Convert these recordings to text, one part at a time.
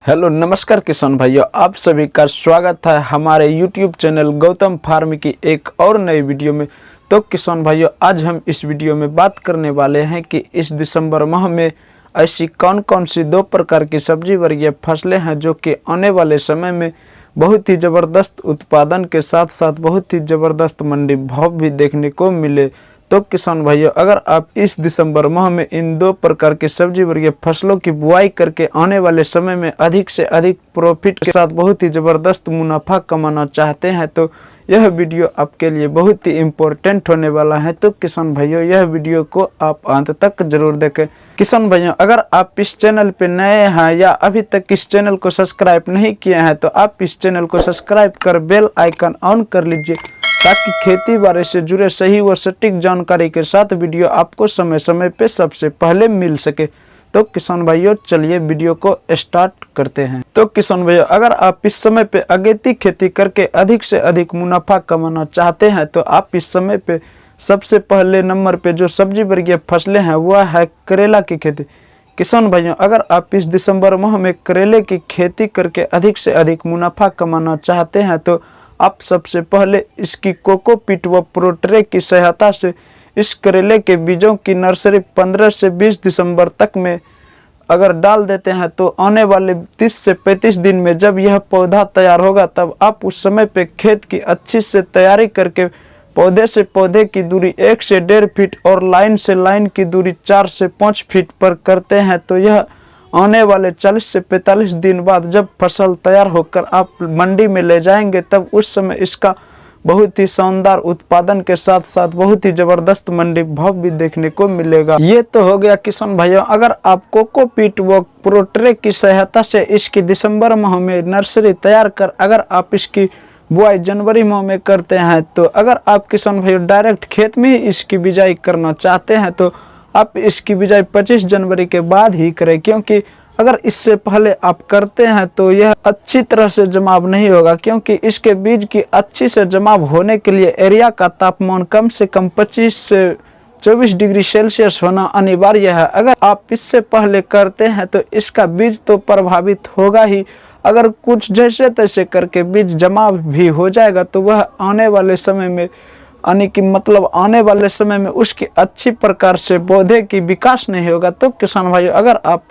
Hello नमस्कार किसान भाइयों, आप सभी का स्वागत है हमारे YouTube चैनल गौतम फार्म की एक और नई वीडियो में। तो किसान भाइयों, आज हम इस वीडियो में बात करने वाले हैं कि इस दिसंबर माह में ऐसी कौन कौन सी दो प्रकार की सब्जी वर्गीय फसलें हैं जो कि आने वाले समय में बहुत ही ज़बरदस्त उत्पादन के साथ साथ बहुत ही ज़बरदस्त मंडी भाव भी देखने को मिले। तो किसान भाइयों, अगर आप इस दिसंबर माह में इन दो प्रकार के सब्जी वर्गीय फसलों की बुआई करके आने वाले समय में अधिक से अधिक प्रॉफिट के साथ बहुत ही ज़बरदस्त मुनाफा कमाना चाहते हैं तो यह वीडियो आपके लिए बहुत ही इम्पोर्टेंट होने वाला है। तो किसान भाइयों, यह वीडियो को आप अंत तक जरूर देखें। किसान भाइयों, अगर आप इस चैनल पे नए हैं या अभी तक इस चैनल को सब्सक्राइब नहीं किए हैं तो आप इस चैनल को सब्सक्राइब कर बेल आइकन ऑन कर लीजिए ताकि खेती बाड़ी से जुड़े सही व सटीक जानकारी के साथ वीडियो आपको समय समय पे सबसे पहले मिल सके। तो किसान भाइयों, चलिए वीडियो को स्टार्ट करते हैं। तो किसान भाइयों, अगर आप इस समय पे अगेती खेती करके अधिक से अधिक मुनाफा कमाना चाहते हैं तो आप इस समय पे सबसे पहले नंबर पे जो सब्जी वर्गीय फसलें हैं वह है करेला की खेती। किसान भाइयों, अगर आप इस दिसंबर माह में करेले की खेती करके अधिक से अधिक मुनाफा कमाना चाहते हैं तो आप सबसे पहले इसकी कोकोपीट व प्रोट्रे की सहायता से इस करेले के बीजों की नर्सरी 15 से 20 दिसंबर तक में अगर डाल देते हैं तो आने वाले 30 से 35 दिन में जब यह पौधा तैयार होगा तब आप उस समय पे खेत की अच्छी से तैयारी करके पौधे से पौधे की दूरी 1 से 1.5 फीट और लाइन से लाइन की दूरी 4 से 5 फीट पर करते हैं तो यह आने वाले 40 से 45 दिन बाद जब फसल तैयार होकर आप मंडी में ले जाएंगे तब उस समय इसका बहुत ही शानदार उत्पादन के साथ साथ बहुत ही जबरदस्त मंडी भाव भी देखने को मिलेगा। ये तो हो गया किसान भाइयों, अगर आप कोकोपीट व प्रोट्रे की सहायता से इसकी दिसंबर माह में नर्सरी तैयार कर अगर आप इसकी बुआई जनवरी माह में करते हैं तो अगर आप किसान भाइयों डायरेक्ट खेत में ही इसकी बिजाई करना चाहते हैं तो आप इसकी बिजाई 25 जनवरी के बाद ही करें, क्योंकि अगर इससे पहले आप करते हैं तो यह अच्छी तरह से जमाव नहीं होगा, क्योंकि इसके बीज की अच्छी से जमाव होने के लिए एरिया का तापमान कम से कम 25 से 24 डिग्री सेल्सियस होना अनिवार्य है। अगर आप इससे पहले करते हैं तो इसका बीज तो प्रभावित होगा ही, अगर कुछ जैसे तैसे करके बीज जमाव भी हो जाएगा तो वह आने वाले समय में आने वाले समय में उसकी अच्छी प्रकार से पौधे की विकास नहीं होगा। तो किसान भाइयों, अगर आप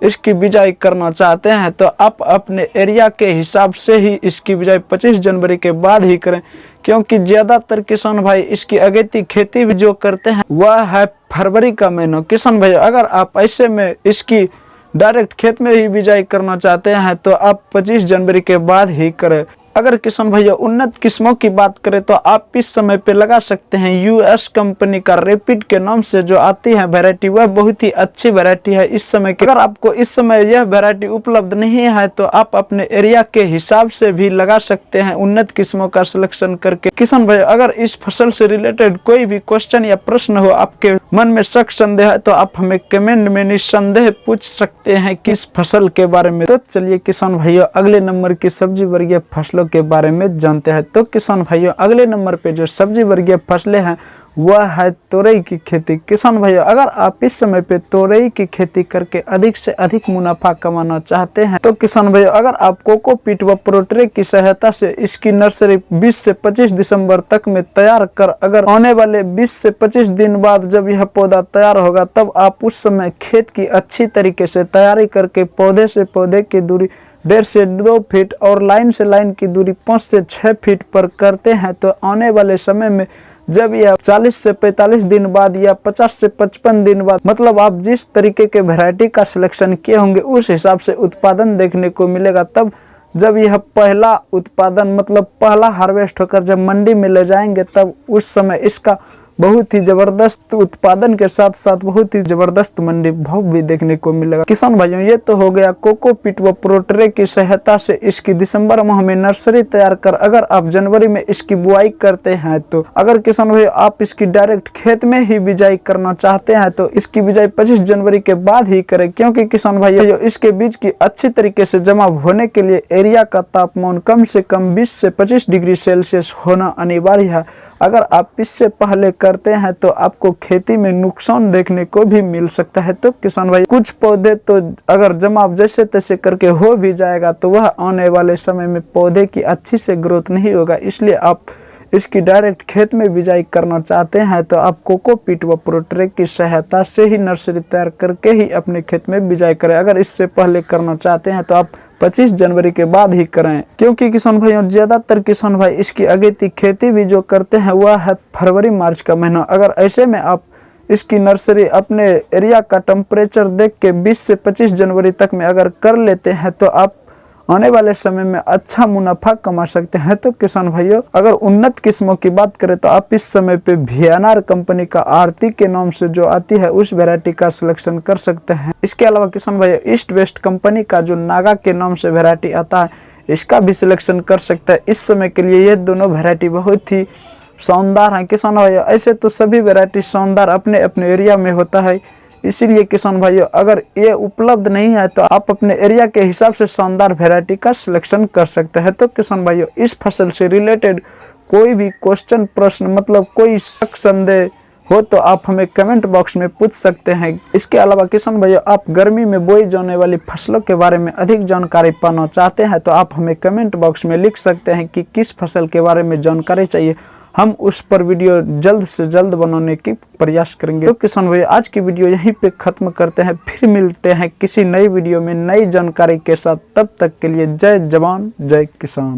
इसकी बिजाई करना चाहते हैं तो आप अपने एरिया के हिसाब से ही इसकी बिजाई 25 जनवरी के बाद ही करें, क्योंकि ज़्यादातर किसान भाई इसकी अगेती खेती भी जो करते हैं वह है फरवरी का महीना। किसान भाइयों, अगर आप ऐसे में इसकी डायरेक्ट खेत में ही बिजाई करना चाहते हैं तो आप 25 जनवरी के बाद ही करें। अगर किसान भैया उन्नत किस्मों की बात करें तो आप इस समय पे लगा सकते हैं यूएस कंपनी का रैपिड के नाम से जो आती है वैरायटी, वह बहुत ही अच्छी वैरायटी है इस समय की। अगर आपको इस समय यह वैरायटी उपलब्ध नहीं है तो आप अपने एरिया के हिसाब से भी लगा सकते हैं उन्नत किस्मों का सिलेक्शन करके। किसान भैया, अगर इस फसल से रिलेटेड कोई भी क्वेश्चन या प्रश्न हो, आपके मन में शक संदेह है तो आप हमें कमेंट में निस्संदेह पूछ सकते हैं किस फसल के बारे में। तो चलिए किसान भैया, अगले नंबर की सब्जी वर्गीय फसलों के बारे में जानते हैं। तो किसान भाइयों, अगले नंबर पे जो सब्जी वर्गीय फसलें हैं वह है तोरई की खेती। किसान भाइयों, अगर आप इस समय पे तोरई की खेती करके अधिक से अधिक मुनाफा कमाना चाहते हैं तो किसान भाइयों, अगर आप कोकोपीट व प्रोट्रे की सहायता से इसकी नर्सरी 20 से 25 दिसंबर तक में तैयार कर अगर आने वाले 20 से 25 दिन बाद जब यह पौधा तैयार होगा तब आप उस समय खेत की अच्छी तरीके से तैयारी करके पौधे से पौधे की दूरी 1.5 से 2 फीट और लाइन से लाइन की दूरी 5 से 6 फीट पर करते हैं तो आने वाले समय में जब यह 40 से 45 दिन बाद या 50 से 55 दिन बाद, मतलब आप जिस तरीके के वैरायटी का सिलेक्शन किए होंगे उस हिसाब से उत्पादन देखने को मिलेगा। तब जब यह पहला उत्पादन मतलब पहला हार्वेस्ट होकर जब मंडी में ले जाएंगे तब उस समय इसका बहुत ही जबरदस्त उत्पादन के साथ साथ बहुत ही जबरदस्त मंडी भाव भी देखने को मिलेगा। किसान भाइयों, ये तो हो गया कोकोपीट व प्रोट्रे की सहायता से इसकी दिसंबर माह में नर्सरी तैयार कर अगर आप जनवरी में इसकी बुआई करते हैं तो अगर किसान भाइयों आप इसकी डायरेक्ट खेत में ही बिजाई करना चाहते हैं तो इसकी बिजाई 25 जनवरी के बाद ही करें, क्योंकि किसान भाइयों इसके बीज की अच्छी तरीके से जमा होने के लिए एरिया का तापमान कम से कम 20 से 25 डिग्री सेल्सियस होना अनिवार्य है। अगर आप इससे पहले करते हैं तो आपको खेती में नुकसान देखने को भी मिल सकता है। तो किसान भाई कुछ पौधे तो अगर जमाव जैसे तैसे करके हो भी जाएगा तो वह आने वाले समय में पौधे की अच्छी से ग्रोथ नहीं होगा। इसलिए आप इसकी डायरेक्ट खेत में बिजाई करना चाहते हैं तो आप कोकोपीट व प्रोट्रेक की सहायता से ही नर्सरी तैयार करके ही अपने खेत में बिजाई करें। अगर इससे पहले करना चाहते हैं तो आप 25 जनवरी के बाद ही करें, क्योंकि किसान भाइयों ज़्यादातर किसान भाई इसकी अगेती खेती भी जो करते हैं वह है फरवरी मार्च का महीना। अगर ऐसे में आप इसकी नर्सरी अपने एरिया का टेम्परेचर देख के 20 से 25 जनवरी तक में अगर कर लेते हैं तो आप आने वाले समय में अच्छा मुनाफा कमा सकते हैं। तो किसान भाइयों अगर उन्नत किस्मों की बात करें तो आप इस समय पे वीएनआर कंपनी का आरती के नाम से जो आती है उस वैरायटी का सिलेक्शन कर सकते हैं। इसके अलावा किसान भाइयों ईस्ट वेस्ट कंपनी का जो नागा के नाम से वैरायटी आता है इसका भी सिलेक्शन कर सकता है। इस समय के लिए ये दोनों वैरायटी बहुत ही शानदार हैं किसान भाइयों। ऐसे तो सभी वैरायटी शानदार अपने अपने एरिया में होता है, इसीलिए किसान भाइयों अगर ये उपलब्ध नहीं है तो आप अपने एरिया के हिसाब से शानदार वैरायटी का सिलेक्शन कर सकते हैं। तो किसान भाइयों इस फसल से रिलेटेड कोई भी क्वेश्चन प्रश्न मतलब कोई शक संदेह हो तो आप हमें कमेंट बॉक्स में पूछ सकते हैं। इसके अलावा किसान भाइयों आप गर्मी में बोई जाने वाली फसलों के बारे में अधिक जानकारी पाना चाहते हैं तो आप हमें कमेंट बॉक्स में लिख सकते हैं कि किस फसल के बारे में जानकारी चाहिए। हम उस पर वीडियो जल्द से जल्द बनाने की प्रयास करेंगे। तो किसान भाई आज की वीडियो यहीं पे खत्म करते हैं, फिर मिलते हैं किसी नई वीडियो में नई जानकारी के साथ। तब तक के लिए जय जवान जय किसान।